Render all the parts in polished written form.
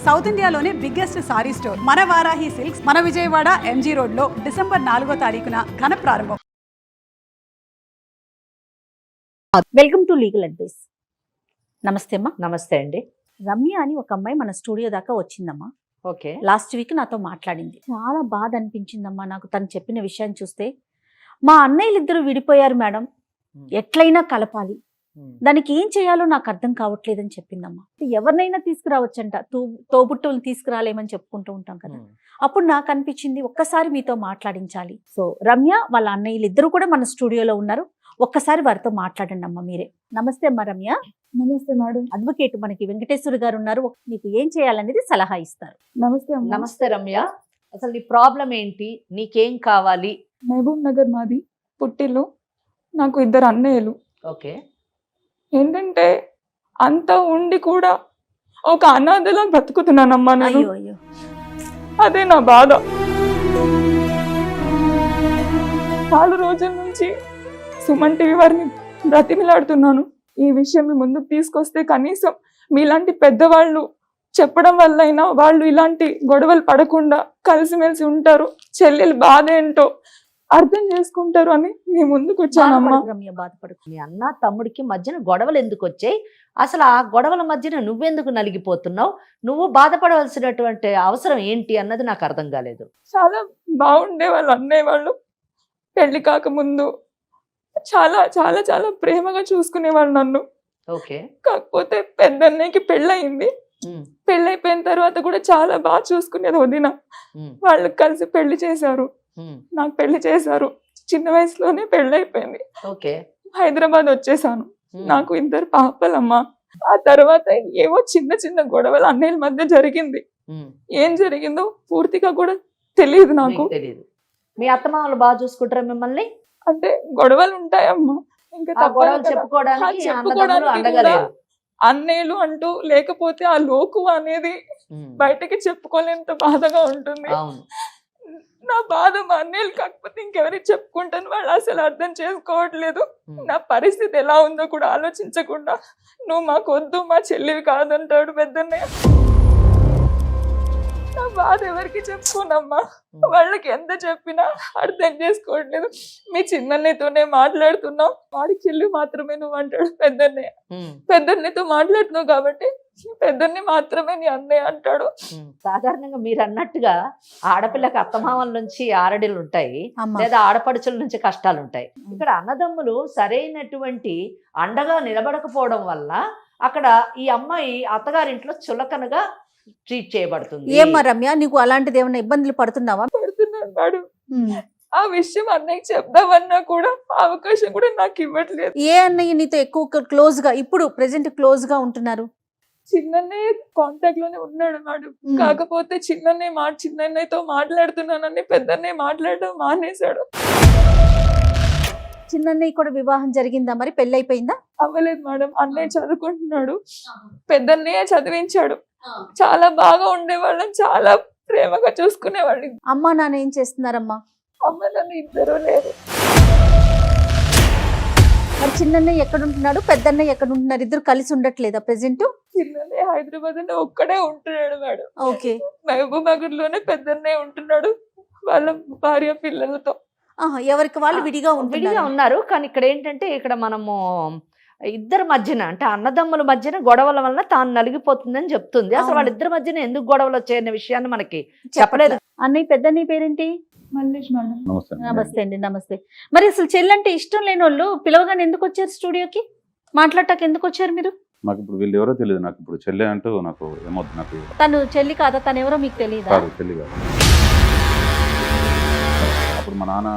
South ఇండియాలోనే biggest sorry store మన Varahi silks మన విజయవాడ ఎంజీ రోడ్ లో డిసెంబర్ 4వ తారీఖున ఘన ప్రారంభం. Welcome to legal advice. నమస్తే అమ్మా. నమస్తే అండి. రమ్య అని ఒక అమ్మాయి మన స్టూడియో దాకా వచ్చిందమ్మా. ఓకే. లాస్ట్ వీక్ నాతో మాట్లాడింది. చాలా బాధ అనిపించిందమ్మా నాకు తను చెప్పిన విషయాన్ని చూస్తే. మా అన్నయ్యలు ఇద్దరు విడిపోయారు మేడం, ఎట్లయినా కలపాలి, దానికి ఏం చేయాలో నాకు అర్థం కావట్లేదని చెప్పిందమ్మా. ఎవరినైనా తీసుకురావచ్చంట, తోబుట్టువులను తీసుకురాలేమని చెప్పుకుంటూ ఉంటాం కదా. అప్పుడు నాకు అనిపించింది ఒక్కసారి మీతో మాట్లాడించాలి. సో రమ్య వాళ్ళ అన్నయ్యలు ఇద్దరు కూడా మన స్టూడియోలో ఉన్నారు, ఒక్కసారి వారితో మాట్లాడండి అమ్మా మీరే. నమస్తే అమ్మా రమ్య. నమస్తే మేడం. అడ్వకేట్ మనకి వెంకటేశ్వర గారు ఉన్నారు, మీకు ఏం చేయాలనేది సలహా ఇస్తారు. నమస్తే అమ్మా. నమస్తే రమ్య. అసలు నీ ప్రాబ్లం ఏంటి, నీకేం కావాలి? మహబూబ్ నగర్ మాది పుట్టిల్లు, నాకు ఇద్దరు అన్నయ్యలు. ఓకే. ఏంటంటే అంత ఉండి కూడా ఒక అనాథలా బ్రతుకుతున్నానమ్మా నేను. అయ్యో అయ్యో. అదే నా బాధ. చాలా రోజుల నుంచి సుమన్ టీవీ వారిని బ్రతిమిలాడుతున్నాను, ఈ విషయం మీ ముందుకు తీసుకొస్తే కనీసం మీలాంటి పెద్దవాళ్ళు చెప్పడం వల్ల అయినా వాళ్ళు ఇలాంటి గొడవలు పడకుండా కలిసిమెలిసి ఉంటారు, చెల్లెలు బాధ ఏంటో అర్థం చేసుకుంటారు అని మీ ముందుకు వచ్చానమ్మా. రమ్య బాధపడు. మీ అన్న తమ్ముడికి మధ్యన గొడవలు ఎందుకు వచ్చాయి? అసలు ఆ గొడవల మధ్యన నువ్వెందుకు నలిగిపోతున్నావు? నువ్వు బాధపడవలసినటువంటి అవసరం ఏంటి అన్నది నాకు అర్థం కాలేదు. చాలా బాగుండే వాళ్ళు అన్నయ్య వాళ్ళు, పెళ్లి కాకముందు చాలా చాలా చాలా ప్రేమగా చూసుకునేవాళ్ళు నన్ను. ఓకే. కాకపోతే పెద్దన్నయ్యకి పెళ్ళయింది, పెళ్ళైపోయిన తర్వాత కూడా చాలా బాగా చూసుకునేది వదిన. వాళ్ళు కలిసి పెళ్లి చేశారు, నాకు పెళ్లి చేశారు, చిన్న వయసులోనే పెళ్లి అయిపోయింది. ఓకే. హైదరాబాద్ వచ్చేసాను, నాకు ఇద్దరు పాపలమ్మా. ఆ తర్వాత ఏవో చిన్న చిన్న గొడవలు అన్నయ్యల మధ్య జరిగింది, ఏం జరిగిందో పూర్తిగా కూడా తెలియదు నాకు. తెలియదు. మీ అత్తమామలు బాగా చూసుకుంటారా మిమ్మల్ని? అంటే గొడవలు ఉంటాయమ్మా, ఇంకా చెప్పుకోవడానికి అన్నయ్యలు అంటూ లేకపోతే ఆ లోకు అనేది బయటకి చెప్పుకోలేంత బాధగా ఉంటుంది. నా బాధ మా అన్నయ్యలు కాకపోతే ఇంకెవరికి చెప్పుకుంటాను, వాళ్ళు అసలు అర్థం చేసుకోవట్లేదు. నా పరిస్థితి ఎలా ఉందో కూడా ఆలోచించకుండా నువ్వు మాకు వద్దు, మా చెల్లివి కాదంటాడు పెద్దన్నయ్య. నా బాధ ఎవరికి చెప్పుకోనమ్మా, వాళ్ళకి ఎంత చెప్పినా అర్థం చేసుకోవట్లేదు. మీ చిన్నన్నయ్యతోనే మాట్లాడుతున్నావు, వాడికి చెల్లి మాత్రమే నువ్వు అంటాడు పెద్దన్నయ్య. పెద్దన్నయ్యతో మాట్లాడుతున్నావు కాబట్టి పెద్దన్ని మాత్రమే నీ అన్నయ్య అంటాడు. సాధారణంగా మీరు అన్నట్టుగా ఆడపిల్లకి అత్తమామల నుంచి ఆరడిలు ఉంటాయి, లేదా ఆడపడుచుల నుంచి కష్టాలు ఉంటాయి. ఇక్కడ అన్నదమ్ములు సరైనటువంటి అండగా నిలబడకపోవడం వల్ల అక్కడ ఈ అమ్మాయి అత్తగారింట్లో చులకనగా ట్రీట్ చేయబడుతుంది. ఏమ్మా రమ్య, నీకు అలాంటిది ఏమైనా ఇబ్బందులు పడుతున్నావా? పడుతున్నాను మేడం. ఆ విషయం అన్నయ్యకి చెప్దామన్నా కూడా అవకాశం కూడా నాకు ఇవ్వట్లేదు. ఏ అన్నయ్య నీతో ఎక్కువ క్లోజ్ గా, ఇప్పుడు ప్రెసెంట్ క్లోజ్ గా ఉంటున్నారు? చిన్నన్నయ్య కాంటాక్ట్ లోనే ఉన్నాడు మేడం. కాకపోతే చిన్నన్నయ్యతో మాట్లాడుతున్నానని పెద్దన్నయ్య మాట్లాడడం మానేశాడు. చిన్నన్నయ్య కూడా వివాహం జరిగిందా, మరి పెళ్లి అయిపోయిందా? అవ్వలేదు మేడం. అన్నయ్య చదువుకుంటున్నాడు, పెద్దన్నయ్య చదివించాడు. చాలా బాగా ఉండేవాళ్ళం, చాలా ప్రేమగా చూసుకునేవాళ్ళు. అమ్మా నాన్న ఏం చేస్తున్నారమ్మా? అమ్మ నాన్న ఇద్దరు లేరు. మరి చిన్నన్నయ్య ఎక్కడ ఉంటున్నాడు, పెద్దన్నయ్య ఎక్కడ ఉంటున్నారు? ఇద్దరు కలిసి ఉండట్లేదా ప్రెసెంట్? చిన్నన్నయ్య హైదరాబాద్ లో ఒక్కడే ఉంటున్నాడు మేడం. ఓకే. మహబూబ్ నగర్ లోనే పెద్దన్నయ్య ఉంటున్నాడు వాళ్ళ భార్య పిల్లలతో. ఎవరికి వాళ్ళు విడిగా ఉన్నారు. కానీ ఇక్కడ ఏంటంటే, ఇక్కడ మనము ఇద్దరి మధ్యన, అంటే అన్నదమ్ముల మధ్యన గొడవల వల్ల తాను నలిగిపోతుందని చెప్తుంది. అసలు వాళ్ళిద్దరి మధ్యన ఎందుకు గొడవలు వచ్చాయన్న విషయాన్ని మనకి చెప్పలేదు. అన్నయ్య పెద్దన్నయ్య పేరేంటి? మల్లేష్ మేడం. నమస్తే అండి. నమస్తే. మరి అసలు చెల్లంటే ఇష్టం లేని వాళ్ళు పిలవగానే ఎందుకు వచ్చారు స్టూడియోకి? మాట్లాడటానికి ఎందుకు వచ్చారు మీరు? నాకు ఇప్పుడు వీళ్ళు ఎవరో తెలియదు. నాకు ఇప్పుడు చెల్లి అంటూ నాకు ఏమవుతుంది, నాకు తను చెల్లి కాదా? తను ఎవరో మీకు తెలియదా? కాదు, చెల్లి కాదు. అప్పుడు మా నాన్న,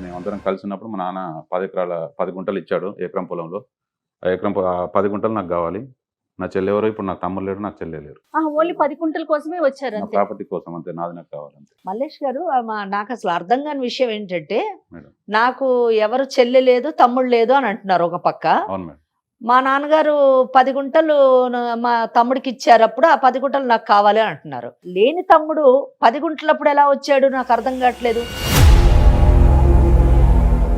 మేమందరం కలిసినప్పుడు మా నాన్న 10 గుంటలు ఇచ్చాడు ఎకరం పొలంలో. ఆ ఎకరం 10 గుంటలు నాకు కావాలి. నా చెల్లి ఎవరో ఇప్పుడు నాకు తమ్ముడు లేడు, నాకు చెల్లె లేరు. ఓన్లీ 10 గుంటల కోసమే వచ్చారు, ప్రాపర్టీ కోసం అంతే, నాది నాకు కావాలంతే. మల్లేష్ గారు, నాకు అసలు అర్థం కాని విషయం ఏంటంటే, నాకు ఎవరు చెల్లి లేదు తమ్ముడు లేదు అని అంటున్నారు ఒక పక్క. అవును మేడం. మా నాన్నగారు 10 గుంటలు మా తమ్ముడికి ఇచ్చారు, అప్పుడు ఆ 10 గుంటలు నాకు కావాలి అని అంటున్నారు. లేని తమ్ముడు 10 గుంటలప్పుడు ఎలా వచ్చాడు నాకు అర్థం కావట్లేదు.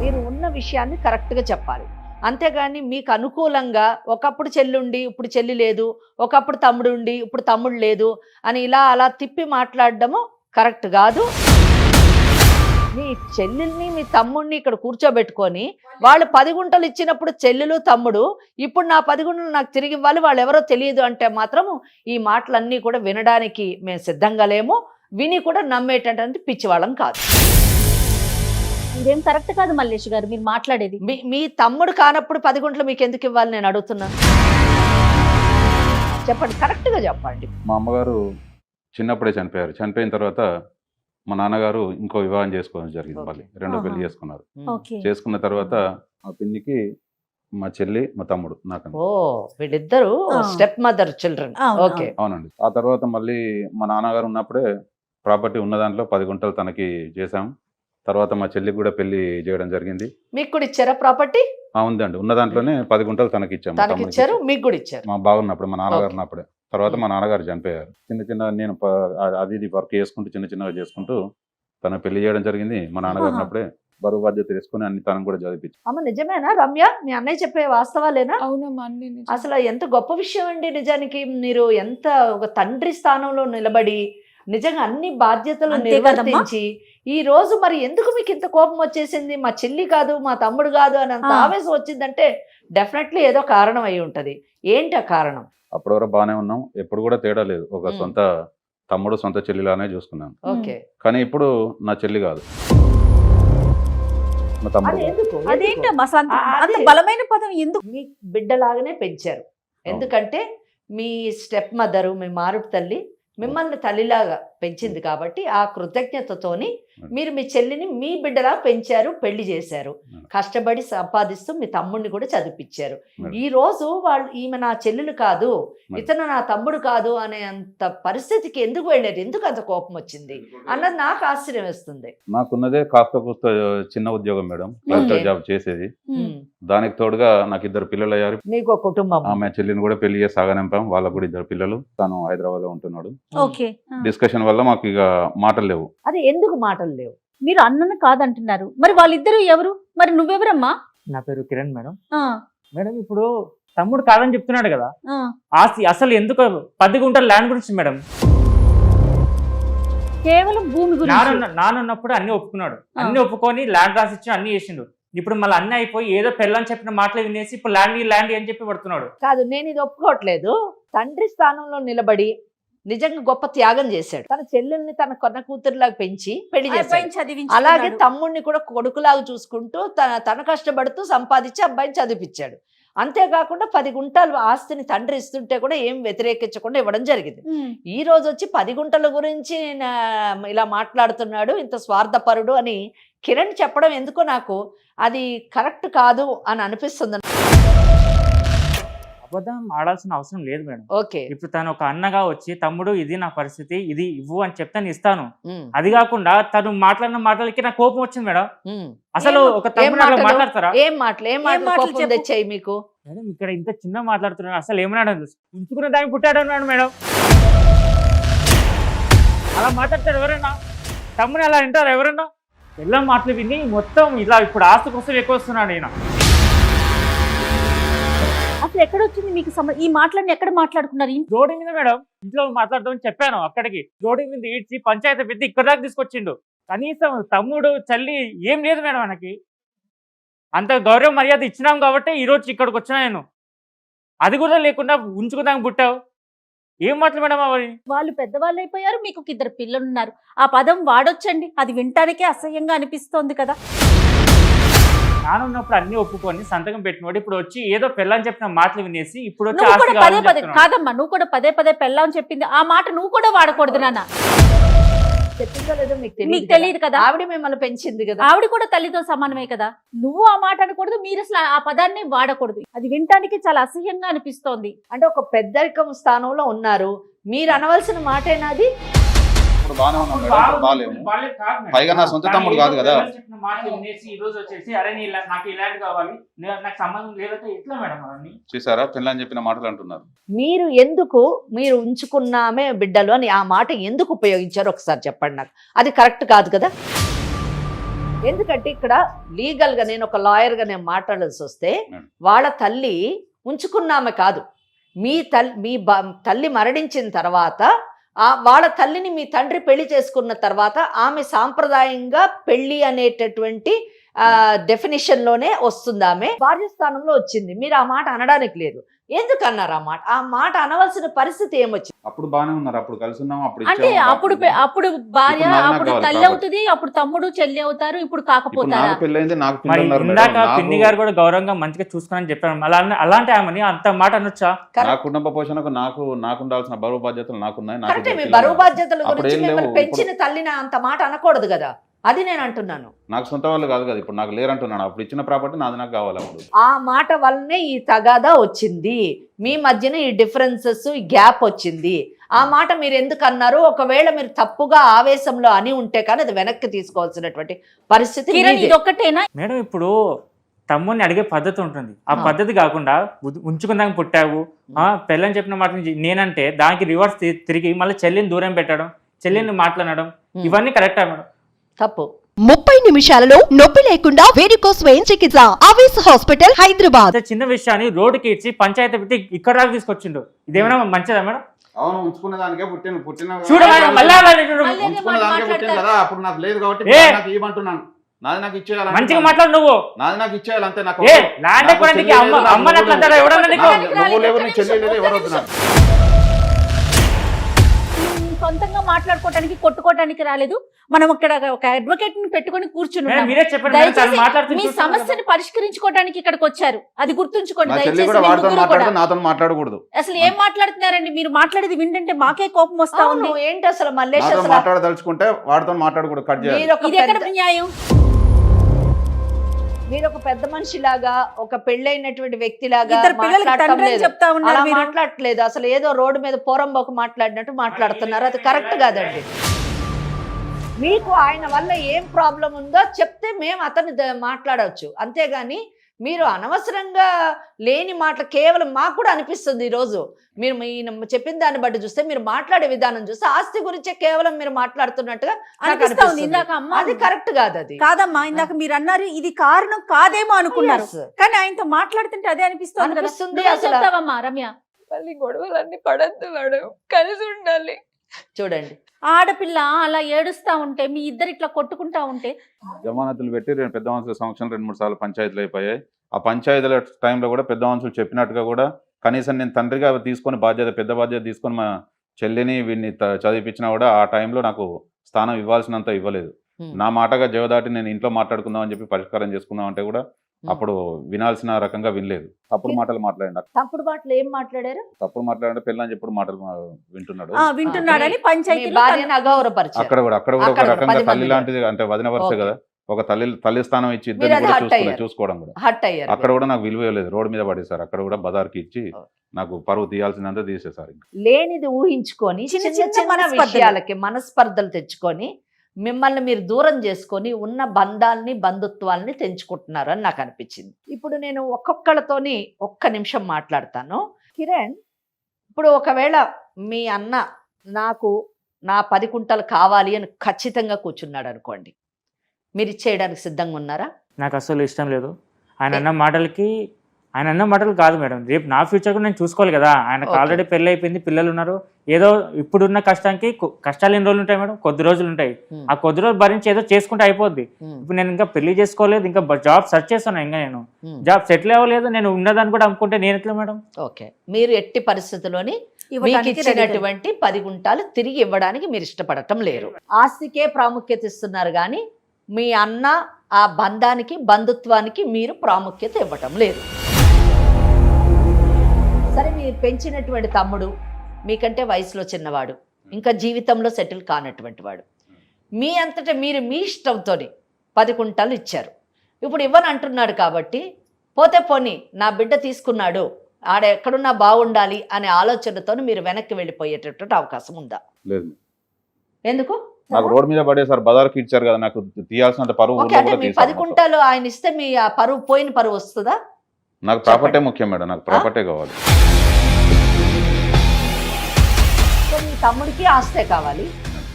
మీరు ఉన్న విషయాన్ని కరెక్ట్గా చెప్పాలి. అంతేగాని మీకు అనుకూలంగా ఒకప్పుడు చెల్లి ఉండి ఇప్పుడు చెల్లి లేదు, ఒకప్పుడు తమ్ముడు ఉండి ఇప్పుడు తమ్ముడు లేదు అని ఇలా అలా తిప్పి మాట్లాడడము కరెక్ట్ కాదు. మీ చెల్లెల్ని మీ తమ్ముడిని ఇక్కడ కూర్చోబెట్టుకొని వాళ్ళు 10 గుంటలు ఇచ్చినప్పుడు చెల్లెలు తమ్ముడు ఇప్పుడు నా 10 గుంటలు నాకు తిరిగి ఇవ్వాలి, వాళ్ళు ఎవరో తెలియదు అంటే మాత్రము ఈ మాటలన్నీ కూడా వినడానికి మేము సిద్ధంగా లేము, విని కూడా నమ్మేటటువంటి పిచ్చివాళ్ళం కాదు. ఇదేం కరెక్ట్ కాదు మల్లేష్ గారు మీరు మాట్లాడేది. మీ తమ్ముడు కానప్పుడు 10 గుంటలు మీకు ఎందుకు ఇవ్వాలి నేను అడుగుతున్నాను. చెప్పండి, కరెక్ట్గా చెప్పండి. మా అమ్మగారు చిన్నప్పుడే చనిపోయారు. చనిపోయిన తర్వాత మా నాన్నగారు ఇంకో వివాహం చేసుకోవడం జరిగింది. మళ్ళీ రెండో పెళ్లి చేసుకున్నారు. చేసుకున్న తర్వాత మా పిన్నికి మా చెల్లి మా తమ్ముడు నాకు. ఓ, వీళ్ళిద్దరు స్టెప్ మదర్ చిల్డ్రన్. ఓకే, అవునండి. ఆ తర్వాత మళ్ళీ మా నాన్నగారు ఉన్నప్పుడే ప్రాపర్టీ ఉన్న దాంట్లో 10 గుంటలు తనకి చేశాం. తర్వాత మా చెల్లికి కూడా పెళ్లి చేయడం జరిగింది. మీకు కూడా ఇచ్చారా ప్రాపర్టీ? ఉందండి, ఉన్న దాంట్లోనే 10 గుంటలు తనకి ఇచ్చాము. తనకి ఇచ్చారు, మీకు కూడా ఇచ్చారు. మా బాగున్నప్పుడు, మా నాన్నగారు ఉన్నప్పుడే. తర్వాత మా నాన్నగారు చనిపోయారు. చిన్న నేను అది ఇది వర్క్ చేసుకుంటూ చిన్నగా చేసుకుంటూ తన పెళ్లి చేయడం జరిగింది. మా నాన్నగారు ఉన్నప్పుడే బరువు బాధ్యత తీసుకుని అన్ని తనకు కూడా చదివించారు. అమ్మ నిజమేనా రమ్య, మీ అన్నయ్య చెప్పే వాస్తవాలేనా? అవునమ్మా, అన్ని నిజం. అసలు ఎంత గొప్ప విషయం అండి నిజానికి. మీరు ఎంత ఒక తండ్రి స్థానంలో నిలబడి నిజంగా అన్ని బాధ్యతలు నిర్వర్తించి ఈ రోజు మరి ఎందుకు మీకు ఇంత కోపం వచ్చేసింది? మా చెల్లి కాదు మా తమ్ముడు కాదు అని అంత ఆవేశం వచ్చిందంటే డెఫినెట్లీ ఏదో కారణం అయి ఉంటది. ఏంటి ఆ కారణం? అప్పటి వరకు బాగానే ఉన్నాం, ఎప్పుడు కూడా తేడా లేదు. ఒక సొంత తమ్ముడు సొంత చెల్లిలానే చూసుకున్నాను. ఓకే, కానీ ఇప్పుడు నా చెల్లి కాదు, మా తమ్ముడు. అదేంటమ్మా అంత బలమైన పదం ఎందుకు? మీ బిడ్డలాగానే పెంచారు. ఎందుకంటే మీ స్టెప్ మదరు, మీ మారుడు తల్లి మిమ్మల్ని తల్లిలాగా పెంచింది కాబట్టి ఆ కృతజ్ఞతతోని మీరు మీ చెల్లిని మీ బిడ్డలా పెంచారు, పెళ్లి చేశారు, కష్టపడి సంపాదిస్తూ మీ తమ్ముడిని కూడా చదివించారు. ఈ రోజు వాళ్ళు ఈమె నా చెల్లెలు కాదు, ఇతను నా తమ్ముడు కాదు అనే అంత పరిస్థితికి ఎందుకు వెళ్ళారు? ఎందుకు అంత కోపం వచ్చింది అన్నది నాకు ఆశ్చర్యం వేస్తుంది. నాకున్నదే కాస్త కూస్త చిన్న ఉద్యోగం మేడం, క్లర్కల్ జాబ్ చేసేది. దానికి తోడుగా నాకు 2 పిల్లలు అయ్యారు. మీకు ఒక కుటుంబం. ఆమె చెల్లిని కూడా పెళ్లి చేసి సాగనంపాం. వాళ్ళకు కూడా 2 పిల్లలు. తను హైదరాబాద్ లో ఉంటున్నాడు. డిస్కషన్ వల్ల మాకు ఇక మాటలు లేవు. అది ఎందుకు మాటలు లేవు? మీరు అన్నను కాదంటున్నారు, మరి వాళ్ళిద్దరు ఎవరు? మరి నువ్వెవరమ్మా? నా పేరు కిరణ్ మేడం. మేడం ఇప్పుడు తమ్ముడు కాదని చెప్తున్నాడు కదా, ఆస్తి అసలు ఎందుకు 10 గుంటల ల్యాండ్ గురించి మేడం. కేవలం భూమి గురించి. నానున్నప్పుడు అన్ని ఒప్పుకున్నాడు, అన్ని ఒప్పుకొని ల్యాండ్ రాసిచ్చి అన్ని చేసిండు. ఇప్పుడు మళ్ళీ అన్ని అయిపోయి ఏదో పెళ్ళని చెప్పిన మాటలు వినేసి ఇప్పుడు ల్యాండ్ అని చెప్పి పడుతున్నాడు. కాదు, నేను ఇది ఒప్పుకోవట్లేదు. తండ్రి స్థానంలో నిలబడి నిజంగా గొప్ప త్యాగం చేశాడు. తన చెల్లెల్ని తన కొన్న కూతురులాగా పెంచి పెళ్లి చేశాడు. అలాగే తమ్ముడిని కూడా కొడుకులాగా చూసుకుంటూ తన కష్టపడుతూ సంపాదించి అబ్బాయిని చదివించాడు. అంతేకాకుండా 10 గుంటలు ఆస్తిని తండ్రి ఇస్తుంటే కూడా ఏం వ్యతిరేకించకుండా ఇవ్వడం జరిగింది. ఈ రోజు వచ్చి 10 గుంటల గురించి ఇలా మాట్లాడుతున్నాడు, ఇంత స్వార్థపరుడు అని కిరణ్ చెప్పడం ఎందుకో నాకు అది కరెక్ట్ కాదు అని అనిపిస్తుంది. అబద్ధం ఆడాల్సిన అవసరం లేదు మేడం. ఓకే, ఇప్పుడు తను ఒక అన్నగా వచ్చి తమ్ముడు ఇది నా పరిస్థితి, ఇది ఇవ్వు అని చెప్తే నేను ఇస్తాను. అది కాకుండా తను మాట్లాడిన మాటలకి నాకు కోపం వచ్చింది మేడం. అసలు ఒక తమ్ముడు అలా మాట్లాడతారా? ఏం మాటలు తెచ్చాయి మీకు? మేడం ఇక్కడ ఇంత చిన్న మాట్లాడుతున్నాడు, అసలు ఏమన్నాడు? ఉంచుకున్న దాన్ని పుట్టాడు అన్నాడు మేడం. అలా మాట్లాడతాడు ఎవరన్నా? తమ్ముడు అలా వింటారు ఎవరన్నా? ఎలా మాటలు విని మొత్తం ఇలా ఇప్పుడు ఆస్తి కోసం ఎక్కువ వస్తున్నాడు ఈయన. అసలు ఎక్కడ వచ్చింది మీకు ఈ మాటలన్నీ? ఎక్కడ మాట్లాడుకున్నారు? రోడ్డు మీద మేడం, ఇంట్లో మాట్లాడదామని చెప్పాను. అక్కడికి రోడ్డు మీద ఈడ్చి పంచాయతీ పెద్ద ఇక్కడ దాకా తీసుకొచ్చిండు. కనీసం తమ్ముడు చెల్లి ఏం లేదు మేడం మనకి. అంత గౌరవ మర్యాద ఇచ్చినాం కాబట్టి ఈ రోజు ఇక్కడికి వచ్చినా నేను. అది కూడా లేకుండా ఉంచుకుందాం పుట్టావు. ఏం మాటలు మేడం అవి? వాళ్ళు పెద్దవాళ్ళు అయిపోయారు, మీకు 2 పిల్లలు ఉన్నారు. ఆ పదం వాడొచ్చండి, అది వినటానికే అసహ్యంగా అనిపిస్తోంది కదా. నానున్నప్పుడు అన్ని ఒప్పుకొని సంతకం పెట్టినోడు ఇప్పుడు వచ్చి ఏదో పెళ్ళని చెప్పిన మాటలు వినేసి ఇప్పుడు వచ్చి కాదమ్మా, నువ్వు కూడా పదే పెళ్ళని చెప్పింది ఆ మాట నువ్వు కూడా వాడకూడదు నాన్న. చెప్పిందో లేదో మీకు తెలియదు కదా, ఆవిడ మిమ్మల్ని పెంచింది కదా, ఆవిడ కూడా తల్లితో సమానమే కదా. నువ్వు ఆ మాట అనకూడదు, మీరు అసలు ఆ పదాన్ని వాడకూడదు. అది వినటానికి చాలా అసహ్యంగా అనిపిస్తోంది. అంటే ఒక పెద్దరికం స్థానంలో ఉన్నారు, మీరు అనవలసిన మాటేనా అది? పైగా నా సొంత తమ్ముడు కాదు కదా. చూసారా పిల్లని చెప్పిన మాటలు అంటున్నారు. మీరు ఎందుకు మీరు ఉంచుకున్నామే బిడ్డలు అని ఆ మాట ఎందుకు ఉపయోగించారు ఒకసారి చెప్పండి నాకు. అది కరెక్ట్ కాదు కదా. ఎందుకంటే ఇక్కడ లీగల్ గా నేను ఒక లాయర్ గా నేను మాట్లాడాల్సి వస్తే మేడం. వాళ్ళ తల్లి ఉంచుకున్నామే కాదు, మీ తల్లి మరణించిన తర్వాత వాళ్ళ తల్లిని మీ తండ్రి పెళ్లి చేసుకున్న తర్వాత ఆమె సాంప్రదాయంగా పెళ్లి అనేటటువంటి డెఫినేషన్ లోనే వస్తుంది. ఆమె భార్య స్థానంలో వచ్చింది. మీరు ఆ మాట అనడానికి లేదు. ఎందుకు అన్నారు ఆ మాట అనవలసిన పరిస్థితి ఏమొచ్చింది? అప్పుడు బాగానే ఉన్నారు, అప్పుడు కలిసి ఉన్నాం, అప్పుడు అంటే ఇచ్చాము, అప్పుడు అప్పుడు భార్య ఇప్పుడు నాకు అప్పుడు కావాలి తల్లి కాబట్టి. అవుతుంది, అప్పుడు తమ్ముడు చెల్లి అవుతారు, ఇప్పుడు ఇప్పుడు కాకపోతారా? నాకు పెళ్ళైంది, నాకు మరి పిల్లలు ఉన్నారు ఇందాక మేడం. పిన్ని నాకు- గారు కూడా గౌరవంగా మంచిగా చూసుకుని చెప్పారు. అలాంటి ఆమెని అంత మాట అనొచ్చా? నా కుటుంబ పోషణకు నాకు ఉండాల్సిన బరువు బాధ్యతలు నాకున్నాయి. నాకు కరెక్టే, మీ ఇద్దరు బరువు పిల్లలు. బాధ్యతల అప్పుడు గురించి ఏం లేవు. మిమ్మల్ని పెంచిన తల్లిని అంత మాట అనకూడదు కదా, అది నేను అంటున్నాను. నాకు సొంత వాళ్ళు కాదు కదా, ఇప్పుడు నాకు లేరంటున్నాను. అప్పుడు ఇచ్చిన ప్రాపర్టీ నాది నాకు కావాలి. అప్పుడు ఆ మాట వల్లనే ఈ తగాదా వచ్చింది, మీ మధ్యన ఈ డిఫరెన్సెస్, ఈ గ్యాప్ వచ్చింది. ఆ మాట మీరు ఎందుకు అన్నారు? ఒకవేళ మీరు తప్పుగా ఆవేశంలో అని ఉంటే కానీ అది వెనక్కి తీసుకోవాల్సినటువంటి పరిస్థితి కిరణ్ మీదే. ఇది ఒక్కటేనా? మేడం ఇప్పుడు తమ్ముడిని అడిగే పద్ధతి ఉంటుంది. ఆ పద్ధతి కాకుండా ఉంచుకుందాక పుట్టావు పెళ్ళని చెప్పిన మాట నుంచి నేనంటే దానికి రివర్స్ తిరిగి మళ్ళీ చెల్లిని దూరం పెట్టడం, చెల్లిని మాట్లాడడం, ఇవన్నీ కరెక్టా మేడం? తప్పు. 30 నిమిషాలలో నొప్పి లేకుండా వేడికోస్ వెయిన్ చికిత్స అవిస్ హాస్పిటల్ హైదరాబాద్. అంత చిన్న విషయాన్ని రోడ్డుకి ఇచ్చి పంచాయతీ పెట్టి ఇక్కడ దాకా తీసుకొచ్చిండు. ఇదేమైనా మంచిదా మేడం? అవును, ఉంచుకున్న దానికే పుట్టిన చూడ మేడం, మళ్ళా చూడు. మళ్ళీ ఉంచుకున్న దానికే పుట్టిన కదా, అప్పుడు నాకు లేదు కాబట్టి ఏ! నాకు ఇవ్వమంటున్నాను. నాది నాకు ఇచ్చేయాలి, మంచిగా మాట్లాడు నువ్వు. నాది నాకు ఇచ్చేయాలి అంతే. నాకు ఏ ల్యాండ్ ఎక్కడానికి అమ్మ నట్లంటారా ఎవడన్నా నీకు? నువ్వు లేవు, నీ చెల్లి లేదు, ఎవరు వద్దు నాకు. సొంతంగా మాట్లాడుకోవడానికి కొట్టుకోవడానికి రాలేదు. మనం ఇక్కడ ఒక అడ్వకేట్ ని పెట్టుకొని కూర్చుని మేడం, ఉన్నాము. మీరే చెప్పండి మేడం, తను దయచేసి మాట్లాడుతూ మీ చూస్తున్నాను సమస్యని పరిష్కరించుకోవడానికి ఇక్కడికి వచ్చారు, అది గుర్తుంచుకోండి. నా చెల్లి దయచేసి కూడా మీ వాడితో ముగ్గురు మాట్లాడితే కూడా. నాతో మాట్లాడకూడదు. అసలు ఏం మాట్లాడుతున్నారండి మీరు? మాట్లాడేది వింటుంటే మాకే కోపం వస్తా ఉంది. అవును, ఏంటి అసలు మల్లేష్, నాతో అసలు మాట్లాడదలుచుకుంటే వాడితో మాట్లాడకూడదు, కట్ చేయాలి. ఇది ఎక్కడ న్యాయం? మీరు ఒక పెద్ద మనిషిలాగా, ఒక పెళ్ళైనటువంటి వ్యక్తిలాగా ఇద్దరు పిల్లలకి మాట్లాడటం తండ్రి అని లేదు. చెప్తా ఉన్నారు అలా మీరు. మాట్లాడట్లేదు. అసలు ఏదో రోడ్డు మీద పోరంబోకు మాట్లాడినట్టు మాట్లాడుతున్నారు. అది కరెక్ట్ కాదండి. మీకు ఆయన వల్ల ఏం ప్రాబ్లం ఉందో చెప్తే మేము అతన్ని మాట్లాడవచ్చు, అంతేగాని మీరు అనవసరంగా లేని మాటలు కేవలం మాకు కూడా అనిపిస్తుంది. ఈరోజు మీరు చెప్పిన దాన్ని బట్టి చూస్తే, మీరు మాట్లాడే విధానం చూస్తే ఆస్తి గురించే కేవలం మీరు మాట్లాడుతున్నట్టుగా నాకు అనిపిస్తా ఉంది. అనిపిస్తుంది. ఇందాక అమ్మ అది కరెక్ట్ కాదు. అది కాదమ్మా, ఇందాక మీరు అన్నారు ఇది కారణం కాదేమో అనుకున్నారు, Yes. కానీ ఆయనతో మాట్లాడుతుంటే అదే అనిపిస్తుంది కదా. అనిపిస్తుంది. నువ్వేం అసలు చెప్తావమ్మా రమ్య? మళ్ళీ గొడవలన్నీ పడద్దు మేడం, కలిసి ఉండాలి. చూడండి, ఆడపిల్ల అలా ఏడుస్తా ఉంటే, మీ ఇద్దరు ఇట్లా కొట్టుకుంటా ఉంటే, జమానతులు పెట్టి పెద్ద మనుషుల సంవత్సరం 2-3 సార్లు పంచాయతీలు అయిపోయాయి. ఆ పంచాయతీల టైంలో కూడా పెద్ద మనుషులు చెప్పినట్టుగా కూడా కనీసం నేను తండ్రిగా తీసుకొని పెద్ద బాధ్యత తీసుకొని మా చెల్లిని వీడిని చదివిపించినా కూడా ఆ టైంలో నాకు స్థానం ఇవ్వాల్సినంత ఇవ్వలేదు. నా మాటగా జవదాటి నేను ఇంట్లో మాట్లాడుకుందాం అని చెప్పి పరిష్కారం చేసుకుందాం అంటే కూడా అప్పుడు వినాల్సిన రకంగా వినలేదు. తప్పుడు మాటలు మాట్లాడిన తప్పుడు మాటలు ఏం మాట్లాడారు? తప్పుడు మాట్లాడే పిల్లని చెప్పుడు మాటలు వింటున్నాడు. వింటున్నాడని మీ పంచాయతీలో భార్యను అగౌరవపరిచారు. అక్కడ కూడా ఒక అక్కడ కూడా రకంగా 10 తల్లి మంది లాంటిది, అంటే వదిన వరుస Okay. కదా, ఒక తల్లి స్థానం ఇచ్చి మీరు ఇద్దరిని అది కూడా hurt అయ్యారు. చూసుకోవడం కూడా హట్ అయ్యారు. అక్కడ కూడా నాకు విలువ లేదు. రోడ్డు మీద పడేశారు. అక్కడ కూడా బజార్కి ఇచ్చి నాకు పరువు తీయాల్సిందంతా తీసేశారు. లేనిది ఊహించుకొని చిన్న చిన్న చిన్న చిన్న మనస్పర్ధలు. విషయాలకి మనస్పర్ధలు తెచ్చుకొని మిమ్మల్ని మీరు దూరం చేసుకొని ఉన్న బంధాలని, బంధుత్వాలని తెంచుకుంటున్నారు అని నాకు అనిపించింది. ఇప్పుడు నేను ఒక్కొక్కళ్ళతోని ఒక్క నిమిషం మాట్లాడతాను. కిరణ్, ఇప్పుడు ఒకవేళ మీ అన్న నాకు నా 10 కుంటలు కావాలి అని ఖచ్చితంగా కూర్చున్నాడు అనుకోండి, మీరు ఇచ్చేయడానికి సిద్ధంగా ఉన్నారా? నాకు అసలు ఇష్టం లేదు. ఆయన అన్న మాటలు కాదు మేడం, రేపు నా ఫ్యూచర్ కూడా నేను చూసుకోవాలి కదా. ఆయనకు Okay. ఆల్రెడీ పెళ్ళి అయిపోయింది, పిల్లలు ఉన్నారు. ఏదో ఇప్పుడున్న కష్టానికి కష్టాలు ఎన్ని రోజులు ఉంటాయి మేడం? కొద్ది రోజులు ఉంటాయి. ఆ కొద్ది రోజులు భరించి ఏదో చేసుకుంటే అయిపోద్ది. ఇప్పుడు నేను ఇంకా పెళ్లి చేసుకోలేదు, ఇంకా జాబ్ సెర్చ్ చేస్తున్నాను. ఇంకా నేను జాబ్ సెటిల్ అవ్వలేదు. నేను ఉన్నదాన్ని కూడా అమ్ముకుంటే నేను ఎట్లా మేడం? ఓకే, మీరు ఎట్టి పరిస్థితుల్లోని మీకు ఇవ్వడానికి ఇచ్చినటువంటి 10 గుంటాలు తిరిగి ఇవ్వడానికి మీరు ఇష్టపడటం లేరు. ఆస్తికే ప్రాముఖ్యత ఇస్తున్నారు కానీ మీ అన్న ఆ బంధానికి, బంధుత్వానికి మీరు ప్రాముఖ్యత ఇవ్వటం లేదు. సరే, మీరు పెంచినటువంటి తమ్ముడు మీకంటే వయసులో చిన్నవాడు, ఇంకా జీవితంలో సెటిల్ కానటువంటి వాడు, మీ అంతటా మీరు మీ ఇష్టంతో 10 కుంటాలు ఇచ్చారు. ఇప్పుడు ఇవ్వని అంటున్నాడు కాబట్టి పోతే పోనీ నా బిడ్డ తీసుకున్నాడు, ఆడ ఎక్కడున్నా బాగుండాలి అనే ఆలోచనతో మీరు వెనక్కి వెళ్ళిపోయేటటువంటి అవకాశం ఉందా? లేదు. ఎందుకు? నాకు రోడ్ మీద పడేసారు, బజార్కి ఇచ్చారు కదా, నాకు తీయాల్సినంత పరువు ఓకే, అంటే మీ 10 కుంటాలు ఆయన ఇస్తే మీ ఆ పరువు పోయిన పరువు వస్తుందా? నాకు ప్రాపర్టీ ముఖ్యం మేడం, నాకు ప్రాపర్టీ కావాలి. సో మీ తమ్ముడికి ఆస్తే కావాలి,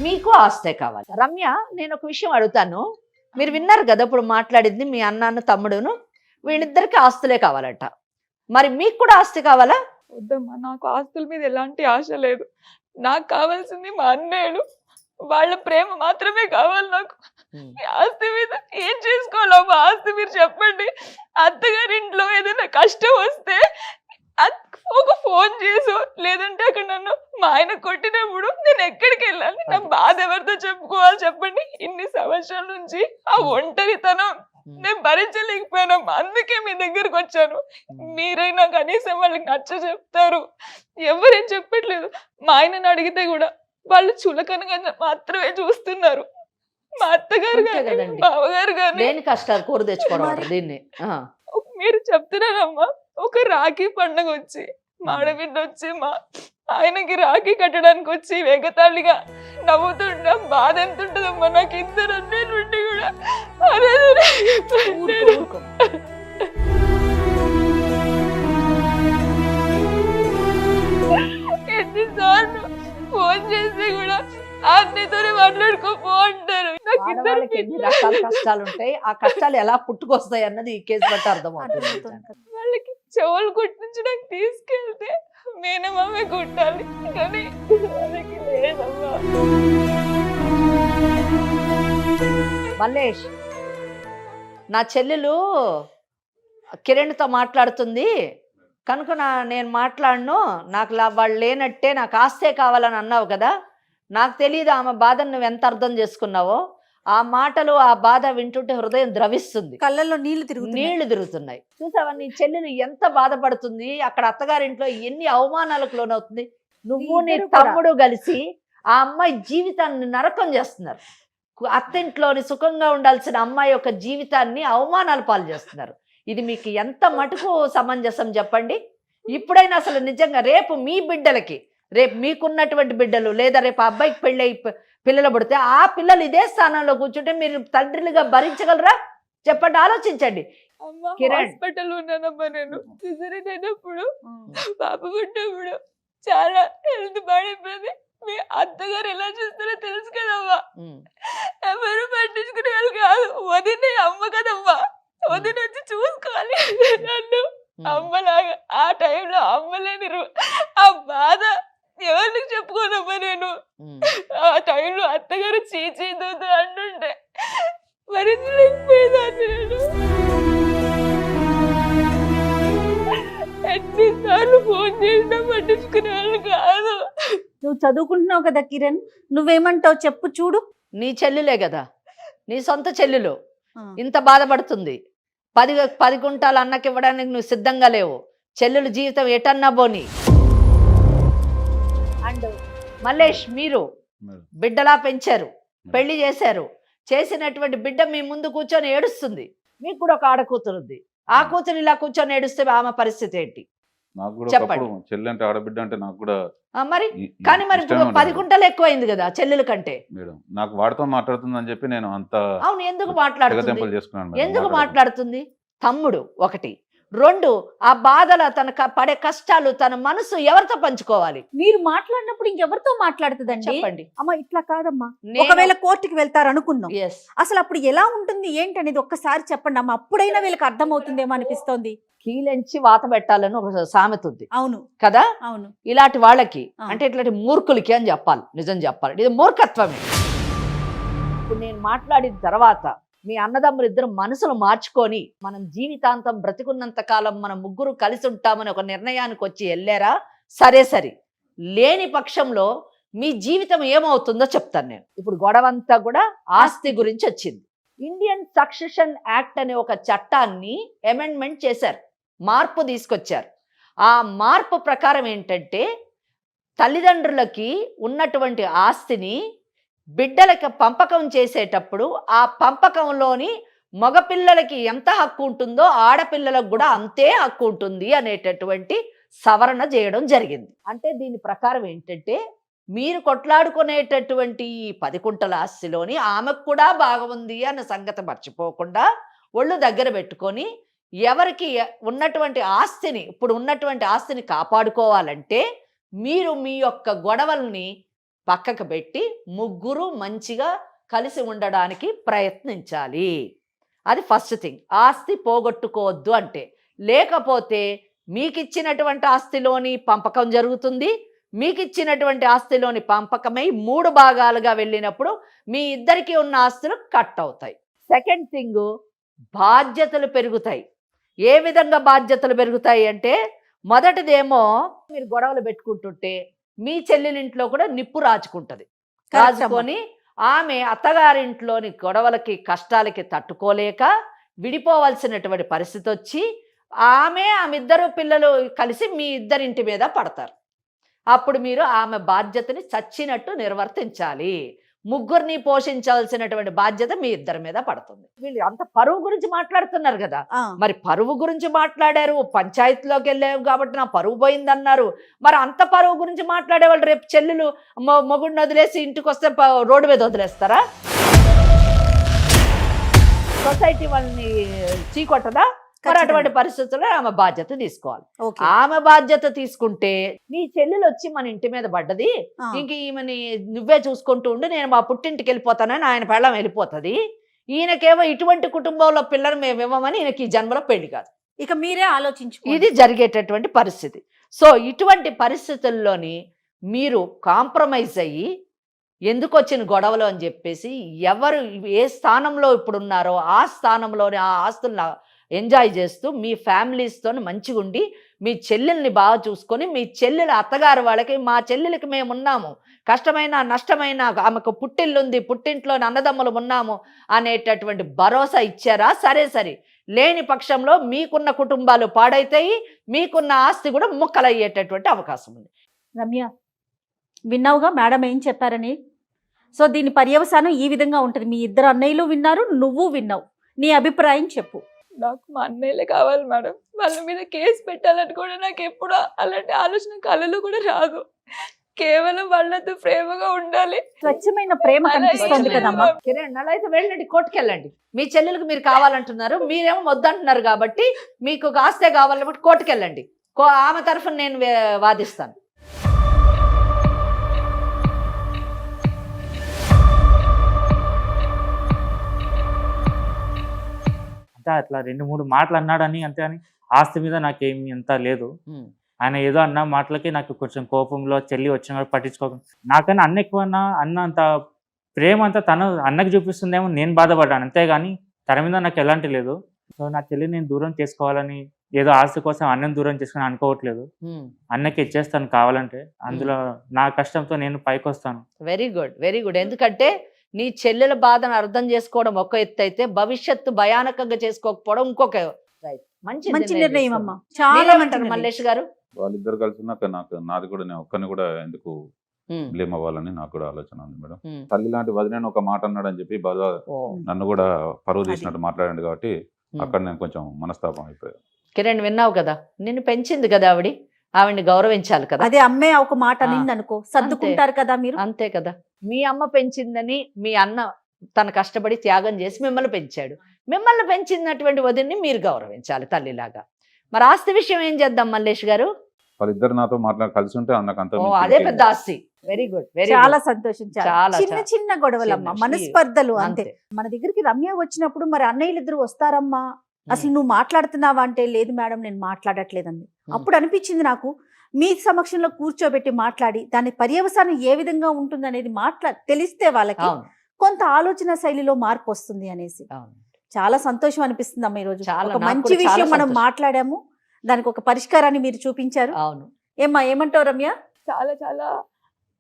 మీకు ఆస్తే కావాలి. రమ్య, నేను ఒక విషయం అడుగుతాను. మీరు విన్నారు కదా ఇప్పుడు మాట్లాడింది, మీ అన్నాను తమ్ముడును వీళ్ళిద్దరికి ఆస్తులే కావాలట. మరి మీకు కూడా ఆస్తి కావాలా? వద్దమ్మా, నాకు ఆస్తుల మీద ఎలాంటి ఆశ లేదు. నాకు కావాల్సింది మా అన్నయ్యలు, వాళ్ళ ప్రేమ మాత్రమే కావాలి నాకు. ఈ ఆస్తి మీద ఏం చేసుకోవాలో మా ఆస్తి మీరు చెప్పండి. అత్తగారి ఇంట్లో ఏదైనా కష్టం వస్తే ఒక ఫోన్ చేసో, లేదంటే అక్కడ నన్ను మా ఆయన కొట్టినప్పుడు నేను ఎక్కడికి వెళ్ళాలి? నా బాధ ఎవరితో చెప్పుకోవాలి చెప్పండి? ఇన్ని సంవత్సరాల నుంచి ఆ ఒంటరితనం నేను భరించలేకపోయాను. అందుకే మీ దగ్గరకు వచ్చాను. మీరైనా కనీసం వాళ్ళకి నచ్చ చెప్తారు. ఎవరేం చెప్పట్లేదు. మా ఆయనని అడిగితే కూడా వాళ్ళు చులకనగా మాత్రమే చూస్తున్నారు. మా అత్తగారు కానీ బావగారు కానీ లేని కష్టాలు కూర తెచ్చుకోవడం దీన్ని. మీరు చెప్తున్నారమ్మా, ఒక రాఖీ పండుగ వచ్చి మా ఆడబిడ్డ వచ్చి మా ఆయనకి రాఖీ కట్టడానికి వచ్చి వెగతాళిగా నవ్వుతుంటా. బాధ ఎంత ఉంటుందమ్మా నాకు. ఇద్దరు నుండి కూడా ఎన్నిసార్లు ఫోన్ చేసి కూడా అన్నితోనే మాట్లాడుకోపో అంటారు. నాకు ఆడవాళ్ళకి ఎన్ని రకాల కష్టాలు ఉంటాయి, ఆ కష్టాలు ఎలా పుట్టుకొస్తాయి అన్నది ఈ కేసు బట్టి అర్థమవుతుంది. వాళ్ళకి చెవులు కుట్టించడానికి తీసుకెళ్తే మేనమామే కుట్టాలి, కానీ వాళ్ళకి లేదమ్మా. మల్లేష్, నా చెల్లెలు కిరణ్తో మాట్లాడుతుంది కనుక నేను మాట్లాడను, నాకు వాళ్ళు లేనట్టే, నాకు ఆస్తే కావాలని అన్నావు కదా. నాకు తెలియదు ఆమె బాధను నువ్వు ఎంత అర్థం చేసుకున్నావో. ఆ మాటలు, ఆ బాధ వింటుంటే హృదయం ద్రవిస్తుంది, కళ్ళల్లో నీళ్లు తిరుగుతున్నాయి. చూసావా నీ చెల్లెలు ఎంత బాధపడుతుంది. అక్కడ అత్తగారింట్లో ఎన్ని అవమానాలకు లోనవుతుంది. నువ్వు నీ తమ్ముడు కలిసి ఆ అమ్మాయి జీవితాన్ని నరకం చేస్తున్నారు. అత్తింట్లోని సుఖంగా ఉండాల్సిన అమ్మాయి యొక్క జీవితాన్ని అవమానాలు పాలు చేస్తున్నారు. ఇది మీకు ఎంత మటుకు సమంజసం చెప్పండి? ఇప్పుడైనా అసలు నిజంగా రేపు మీ బిడ్డలకి, రేపు మీకున్నటువంటి బిడ్డలు లేదా రేపు అబ్బాయికి పెళ్ళి పిల్లలు పుడితే ఆ పిల్లలు ఇదే స్థానంలో కూర్చుంటే మీరు తండ్రులుగా భరించగలరా చెప్పండి? ఆలోచించండి. హాస్పిటల్ ఉన్నానమ్మా. నేను సిజరీన్ అయినప్పుడు పాప పుట్టినప్పుడు చాలా హెల్త్ బాడైపోయింది. మీ అత్తగారు ఎలా చూస్తారో తెలుసు కదమ్మా. ఎవరు పట్టించుకునే వాళ్ళు కాదు. వదిన అమ్మ కదమ్మా. వదిన వచ్చి చూసుకోవాలి నన్ను అమ్మలాగా. ఆ టైంలో అమ్మలేని ఆ బాధ ఎవరికి చెప్పుకోనమ్మా నేను. ఆ టైంలో అత్తగారు చీచీ దూదు అంటుంటే భరించలేకపోయేదాన్ని నేను. ఎన్నిసార్లు ఫోన్ చేసినా పట్టించుకునే వాళ్ళు కాదు. నువ్వు చదువుకుంటున్నావు కదా కిరణ్, నువ్వేమంటావు చెప్పు చూడు. నీ చెల్లెలే కదా, నీ సొంత చెల్లెలు ఇంత బాధపడుతుంది. 10 గుంటాలు అన్నకి ఇవ్వడానికి నువ్వు సిద్ధంగా లేవు. చెల్లెలు జీవితం ఎటన్నా పోని. అండ్ మల్లేష్, మీరు బిడ్డలా పెంచారు, పెళ్లి చేశారు. చేసినటువంటి బిడ్డ మీ ముందు కూర్చొని ఏడుస్తుంది. మీకు కూడా ఒక ఆడ కూతురుంది. ఆ కూతురు ఇలా కూర్చొని ఏడుస్తే ఆమె పరిస్థితి ఏంటి చెప్పండి? చెల్లి అంటే ఆడబిడ్డ అంటే నాకు కూడా మరి కానీ మరి 10 గుంటలు ఎక్కువైంది కదా చెల్లెల కంటే. మేడం నాకు వాడితో మాట్లాడుతుందని చెప్పి నేను అంత. అవును, ఎందుకు మాట్లాడుతుంది? ఎందుకు మాట్లాడుతుంది? తమ్ముడు 1, 2 ఆ బాధల తన పడే కష్టాలు తన మనసు ఎవరితో పంచుకోవాలి? మీరు మాట్లాడినప్పుడు ఇంకెవరితో మాట్లాడుతుందండి? చెప్పండి. అమ్మ ఇట్లా కాదమ్మా, ఒకవేళ కోర్టుకి వెళ్తారు అనుకుందాం, అసలు అప్పుడు ఎలా ఉంటుంది ఏంటి అనేది ఒక్కసారి చెప్పండి అమ్మ. అప్పుడైనా వీళ్ళకి అర్థమవుతుందేమో అనిపిస్తోంది. కీలెంచి వాత పెట్టాలని ఒక సామెత ఉంది. అవును కదా. అవును, ఇలాంటి వాళ్ళకి అంటే ఇట్లాంటి మూర్ఖులకి అని చెప్పాలి. నిజం చెప్పాలి, ఇది మూర్ఖత్వమే. ఇప్పుడు నేను మాట్లాడిన తర్వాత మీ అన్నదమ్ములు ఇద్దరు మనసులు మార్చుకొని మనం జీవితాంతం బ్రతికున్నంత కాలం మనం ముగ్గురు కలిసి ఉంటామని ఒక నిర్ణయానికి వచ్చి వెళ్ళారా? సరే. లేని పక్షంలో మీ జీవితం ఏమవుతుందో చెప్తాను నేను. ఇప్పుడు గొడవంతా కూడా ఆస్తి గురించి వచ్చింది. ఇండియన్ సక్సెషన్ యాక్ట్ అనే ఒక చట్టాన్ని అమెండ్మెంట్ చేశారు, మార్పు తీసుకొచ్చారు. ఆ మార్పు ప్రకారం ఏంటంటే తల్లిదండ్రులకి ఉన్నటువంటి ఆస్తిని బిడ్డలకి పంపకం చేసేటప్పుడు ఆ పంపకంలోని మగపిల్లలకి ఎంత హక్కు ఉంటుందో ఆడపిల్లలకు కూడా అంతే హక్కు ఉంటుంది అనేటటువంటి సవరణ చేయడం జరిగింది. అంటే దీని ప్రకారం ఏంటంటే మీరు కొట్లాడుకునేటటువంటి 10 గుంటల ఆస్తిలోని ఆమెకు కూడా బాగుంది అన్న సంగతి మర్చిపోకుండా ఒళ్ళు దగ్గర పెట్టుకొని ఎవరికి ఉన్నటువంటి ఆస్తిని, ఇప్పుడు ఉన్నటువంటి ఆస్తిని కాపాడుకోవాలంటే మీరు మీ యొక్క గొడవల్ని పక్కకు పెట్టి ముగ్గురు మంచిగా కలిసి ఉండడానికి ప్రయత్నించాలి. అది ఫస్ట్ థింగ్. ఆస్తి పోగొట్టుకోవద్దు అంటే, లేకపోతే మీకు ఇచ్చినటువంటి ఆస్తిలోని పంపకం జరుగుతుంది. మీకు ఇచ్చినటువంటి ఆస్తిలోని పంపకమై 3 భాగాలుగా వెళ్ళినప్పుడు మీ ఇద్దరికి ఉన్న ఆస్తులు కట్ అవుతాయి. సెకండ్ థింగ్, బాధ్యతలు పెరుగుతాయి. ఏ విధంగా బాధ్యతలు పెరుగుతాయి అంటే, మొదటిదేమో మీరు గొడవలు పెట్టుకుంటుంటే మీ చెల్లెలింట్లో కూడా నిప్పు రాచుకుంటుంది. రాజుకొని ఆమె అత్తగారింట్లోని గొడవలకి కష్టాలకి తట్టుకోలేక విడిపోవలసినటువంటి పరిస్థితి వచ్చి ఆమె ఇద్దరు పిల్లలు కలిసి మీ ఇద్దరింటి మీద పడతారు. అప్పుడు మీరు ఆమె బాధ్యతని చచ్చినట్టు నిర్వర్తించాలి. ముగ్గురిని పోషించాల్సినటువంటి బాధ్యత మీ ఇద్దరి మీద పడుతుంది. వీళ్ళు అంత పరువు గురించి మాట్లాడుతున్నారు కదా, మరి పరువు గురించి మాట్లాడారు, పంచాయతీలోకి వెళ్ళావు కాబట్టి నా పరువు పోయిందన్నారు. మరి అంత పరువు గురించి మాట్లాడే వాళ్ళు రేపు చెల్లెలు మొగుడిని వదిలేసి ఇంటికి వస్తే రోడ్డు మీద వదిలేస్తారా? సొసైటీ వాళ్ళని చీకొట్టదా? మరి అటువంటి పరిస్థితుల్లో ఆమె బాధ్యత తీసుకోవాలి. ఆమె బాధ్యత తీసుకుంటే నీ చెల్లెలు వచ్చి మన ఇంటి మీద పడ్డది, ఇంక ఈమెని నువ్వే చూసుకుంటూ ఉండి నేను మా పుట్టింటికి వెళ్ళిపోతానని ఆయన పెళ్ళం వెళ్ళిపోతుంది. ఈయనకేమో ఇటువంటి కుటుంబంలో పిల్లలు మేము ఇవ్వమని ఈయనకి ఈ జన్మలో పెళ్లి కాదు. ఇక మీరే ఆలోచించు. ఇది జరిగేటటువంటి పరిస్థితి. సో ఇటువంటి పరిస్థితుల్లోని మీరు కాంప్రమైజ్ అయ్యి ఎందుకు వచ్చిన గొడవలు అని చెప్పేసి ఎవరు ఏ స్థానంలో ఇప్పుడు ఉన్నారో ఆ స్థానంలోనే ఆ ఆస్తులను ఎంజాయ్ చేస్తూ మీ ఫ్యామిలీస్తో మంచిగా ఉండి మీ చెల్లెల్ని బాగా చూసుకొని మీ చెల్లెల అత్తగారు వాళ్ళకి మా చెల్లెలకి మేము ఉన్నాము, కష్టమైన నష్టమైన ఆమెకు పుట్టిల్లుంది, పుట్టింట్లోని అన్నదమ్ములు ఉన్నాము అనేటటువంటి భరోసా ఇచ్చారా? సరే సరే, లేని పక్షంలో మీకున్న కుటుంబాలు పాడైతాయి, మీకున్న ఆస్తి కూడా ముక్కలయ్యేటటువంటి అవకాశం ఉంది. రమ్య, విన్నావుగా మేడం ఏం చెప్పారని? సో దీని పర్యవసానం ఈ విధంగా ఉంటుంది. మీ ఇద్దరు అన్నయ్యలు విన్నారు, నువ్వు విన్నావు. నీ అభిప్రాయం చెప్పు. నాకు మా అన్నయ్యలే కావాలి మేడం. వాళ్ళ మీద కేసు పెట్టాలని కూడా నాకు ఎప్పుడు అలాంటి ఆలోచన కళలో కూడా రాదు. కేవలం వాళ్ళతో ప్రేమగా ఉండాలి. స్వచ్ఛమైన ప్రేమ కనిపిస్తుంది కదమ్మా. కిరణ్, అలా అయితే వెళ్ళండి, కోర్టుకు వెళ్ళండి. మీ చెల్లెలకు మీరు కావాలంటున్నారు, మీరేమో వద్దంటున్నారు కాబట్టి మీకు ఆస్తే కావాలంటే కోర్టుకు వెళ్ళండి. ఆమె తరఫున నేను వాదిస్తాను. అట్లా 2-3 మాటలు అన్నాడని అంతే, అని ఆస్తి మీద నాకేమి ఎంత లేదు. ఆయన ఏదో అన్న మాటలకి నాకు కొంచెం కోపంలో చెల్లి వచ్చిన పట్టించుకోకుండా, నాకన్నా అన్న ఎక్కువ అన్న అంత ప్రేమ అంతా తను అన్నకి చూపిస్తుందేమో నేను బాధపడ్డాను, అంతేగాని తన మీద నాకు ఎలాంటి లేదు. సో నా చెల్లి నేను దూరం చేసుకోవాలని ఏదో ఆస్తి కోసం అన్నని దూరం చేసుకుని అనుకోవట్లేదు. అన్నకి ఇచ్చేస్తాను కావాలంటే, అందులో నా కష్టంతో నేను పైకి వస్తాను. Very good, very good. ఎందుకంటే నీ చెల్లెల బాధను అర్థం చేసుకోవడం ఒక ఎత్తు అయితే, భవిష్యత్తు భయానకంగా చేసుకోకపోవడం ఇంకొక. మంచి నిర్ణయం అమ్మా. చాలా మంచి మల్లేష్ గారు. వాళ్ళిద్దరు కలిసినాక నాది కూడా, నేను ఒక్కరిని కూడా ఎందుకు బ్లేమ్ అవ్వాలని నాకు కూడా ఆలోచన ఉంది మేడం. తల్లి లాంటి వదిలేని ఒక మాట అన్నాడని చెప్పి బాగా నన్ను కూడా పరువు తీసినట్టు మాట్లాడండి కాబట్టి అక్కడ నేను కొంచెం మనస్తాపం అయిపోయాను. కిరణ్, విన్నావు కదా, నిన్ను పెంచింది కదా ఆవిడ్ని గౌరవించాలి కదా. అదే అమ్మే ఒక మాట నింది అనుకో, సర్దుకుంటారు కదా మీరు. అంతే కదా. మీ అమ్మ పెంచిందని మీ అన్న తన కష్టపడి త్యాగం చేసి మిమ్మల్ని పెంచాడు. మిమ్మల్ని పెంచినటువంటి వదిన్ని మీరు గౌరవించాలి తల్లిలాగా. మరి ఆస్తి విషయం ఏం చేద్దాం మల్లేష్ గారు? వాళ్ళిద్దరు నాతో కలిసి ఉంటే నాకు అంత అదే పెద్ద ఆస్తి. వెరీ గుడ్, వెరీ చాలా సంతోషించాలి. చిన్న చిన్న గొడవలమ్మా, మనస్పర్ధలు అంతే. మన దగ్గరికి రమ్య వచ్చినప్పుడు మరి అన్నయ్యలు ఇద్దరు వస్తారమ్మా, అసలు నువ్వు మాట్లాడుతున్నావా అంటే, లేదు మేడం నేను మాట్లాడట్లేదండి. అప్పుడు అనిపించింది నాకు, మీ సమక్షంలో కూర్చోబెట్టి మాట్లాడి దాని పర్యవసానం ఏ విధంగా ఉంటుంది అనేది తెలిస్తే వాళ్ళకి కొంత ఆలోచన శైలిలో మార్పు వస్తుంది అనేసి. చాలా సంతోషం అనిపిస్తుంది అమ్మ. ఈరోజు ఒక మంచి విషయం మనం మాట్లాడాము, దానికి ఒక పరిష్కారాన్ని మీరు చూపించారు. అవును. ఏమంటావు రమ్య? చాలా చాలా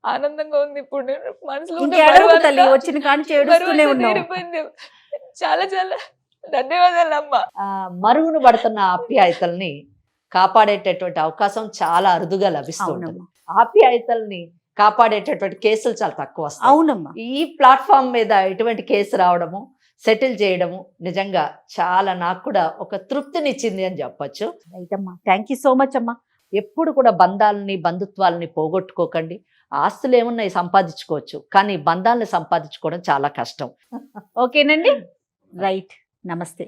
ఆనందంగా ఉంది. ఇప్పుడు నేను మనసులో తల్లి వచ్చిన కానీ చేడుస్తూనే ఉన్నావు. చాలా చాలా ధన్యవాదాలు అమ్మ. మరుగున పడుతున్న ఆప్యాయతల్ని కాపాడేటటువంటి అవకాశం చాలా అరుదుగా లభిస్తుంది. ఆప్యాయతల్ని కాపాడేటటువంటి కేసులు చాలా తక్కువ వస్తాయి. అవునమ్మా. ఈ ప్లాట్ఫామ్ మీద ఇటువంటి కేసు రావడము, సెటిల్ చేయడము నిజంగా చాలా నాకు కూడా ఒక తృప్తినిచ్చింది అని చెప్పొచ్చు. రైట్ అమ్మా, థ్యాంక్ యూ సో మచ్ అమ్మా. ఎప్పుడు కూడా బంధాలని బంధుత్వాలని పోగొట్టుకోకండి. ఆస్తులు ఏమున్నాయి సంపాదించుకోవచ్చు, కానీ బంధాలని సంపాదించుకోవడం చాలా కష్టం. ఓకేనండి, రైట్. నమస్తే.